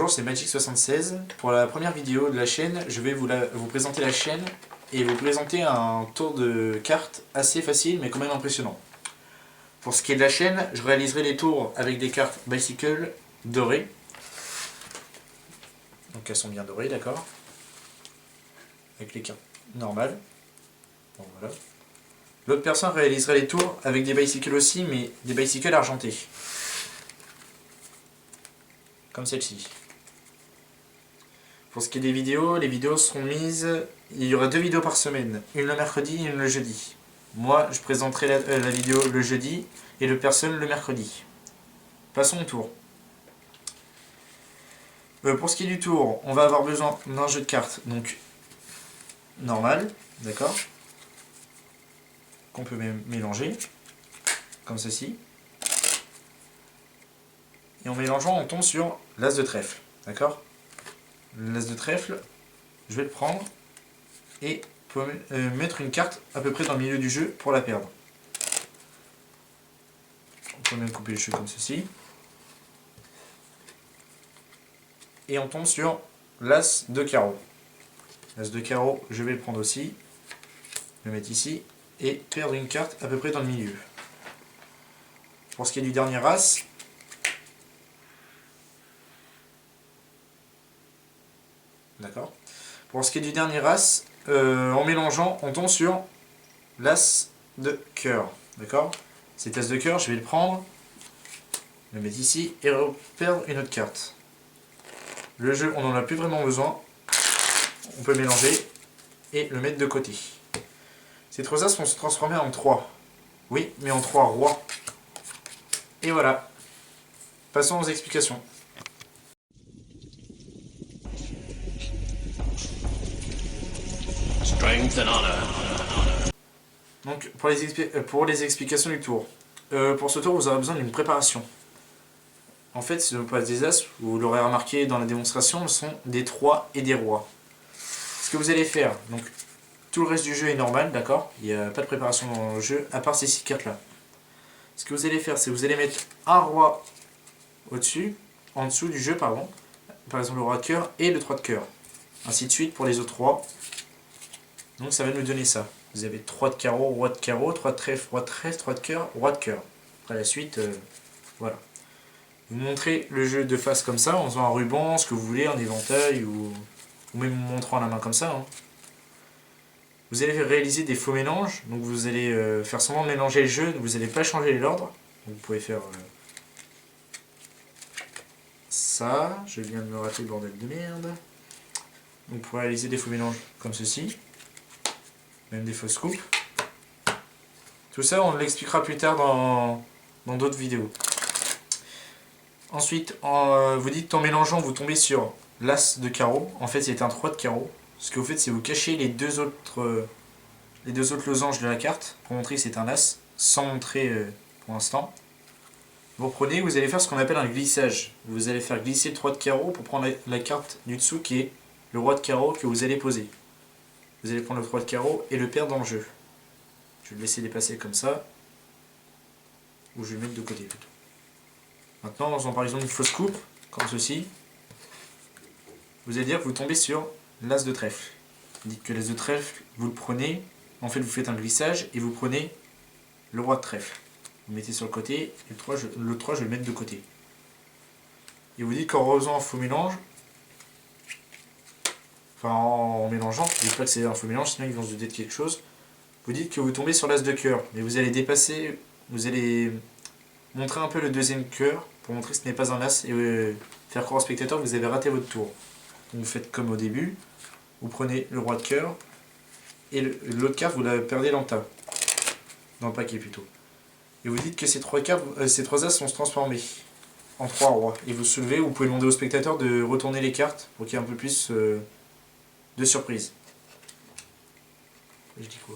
Bonjour, c'est Magic76. Pour la première vidéo de la chaîne, je vais vous présenter la chaîne et vous présenter un tour de cartes assez facile mais quand même impressionnant. Pour ce qui est de la chaîne, je réaliserai les tours avec des cartes Bicycle dorées. Donc elles sont bien dorées, d'accord. Avec les cartes normales. Bon, voilà. L'autre personne réalisera les tours avec des Bicycles aussi, mais des Bicycles argentés. Comme celle-ci. Pour ce qui est des vidéos, les vidéos seront mises... Il y aura 2 vidéos par semaine, une le mercredi et une le jeudi. Moi, je présenterai la vidéo le jeudi et l'autre personne le mercredi. Passons au tour. Pour ce qui est du tour, on va avoir besoin d'un jeu de cartes, donc normal, d'accord, qu'on peut mélanger, comme ceci. Et en mélangeant, on tombe sur l'as de trèfle, d'accord. L'as de trèfle, je vais le prendre et mettre une carte à peu près dans le milieu du jeu pour la perdre. On peut même couper les cheveux comme ceci. Et on tombe sur l'as de carreau. L'as de carreau, je vais le prendre aussi, le mettre ici, et perdre une carte à peu près dans le milieu. Pour ce qui est du dernier as, d'accord. Pour ce qui est du dernier as, en mélangeant, on tombe sur l'as de cœur, d'accord. Cet as de cœur, je vais le prendre, le mettre ici et perdre une autre carte. Le jeu, on n'en a plus vraiment besoin. On peut mélanger et le mettre de côté. Ces 3 as vont se transformer en 3. Oui, mais en 3 rois. Et voilà. Passons aux explications. Strength and honor. Donc, pour les explications du tour. Pour ce tour, vous aurez besoin d'une préparation. En fait, ce ne sont pas des as, vous l'aurez remarqué dans la démonstration, ce sont des 3 et des rois. Ce que vous allez faire, donc tout le reste du jeu est normal, d'accord. Il n'y a pas de préparation dans le jeu, à part ces 6 cartes là. Ce que vous allez faire, c'est que vous allez mettre un roi au-dessus, en dessous du jeu, pardon. Par exemple le roi de cœur et le 3 de cœur. Ainsi de suite pour les autres rois. Donc ça va nous donner ça. Vous avez 3 de carreau, roi de carreau, 3 de trèfle, roi de trèfle, 3 de cœur, roi de cœur. Après la suite, voilà. Vous montrez le jeu de face comme ça, en faisant un ruban, ce que vous voulez, un éventail, ou même en montrant la main comme ça. Hein. Vous allez réaliser des faux mélanges, donc vous allez faire semblant de mélanger le jeu, vous n'allez pas changer l'ordre. Vous pouvez faire ça, je viens de me rater le bordel de merde. Donc pour réaliser des faux mélanges comme ceci, même des fausses coupes. Tout ça, on l'expliquera plus tard dans d'autres vidéos. Ensuite, vous dites qu'en mélangeant, vous tombez sur l'as de carreau. En fait, c'est un 3 de carreau. Ce que vous faites, c'est vous cachez les deux autres losanges de la carte pour montrer que c'est un as, sans montrer pour l'instant. Vous reprenez, vous allez faire ce qu'on appelle un glissage. Vous allez faire glisser le 3 de carreau pour prendre la carte du dessous qui est le roi de carreau que vous allez poser. Vous allez prendre le 3 de carreau et le perdre dans le jeu. Je vais le laisser dépasser comme ça. Ou je vais le mettre de côté plutôt. Maintenant, en faisant par exemple une fausse coupe, comme ceci, vous allez dire que vous tombez sur l'as de trèfle. Vous dites que l'as de trèfle, vous le prenez, en fait vous faites un glissage et vous prenez le roi de trèfle. Vous mettez sur le côté, et le 3 je vais le mettre de côté. Et vous dites qu'en faisant un faux mélange, enfin en mélangeant, dites pas que c'est un faux mélange, sinon ils vont se douter de quelque chose, vous dites que vous tombez sur l'as de cœur, mais vous allez dépasser, vous allez montrer un peu le deuxième cœur, pour montrer que ce n'est pas un as, et faire croire au spectateur que vous avez raté votre tour. Donc vous faites comme au début, vous prenez le roi de cœur, et l'autre carte vous la perdez dans le tas, dans le paquet plutôt. Et vous dites que ces 3 as vont se transformer en 3 rois. Et vous soulevez, vous pouvez demander au spectateur de retourner les cartes pour qu'il y ait un peu plus de surprise. Je dis quoi ?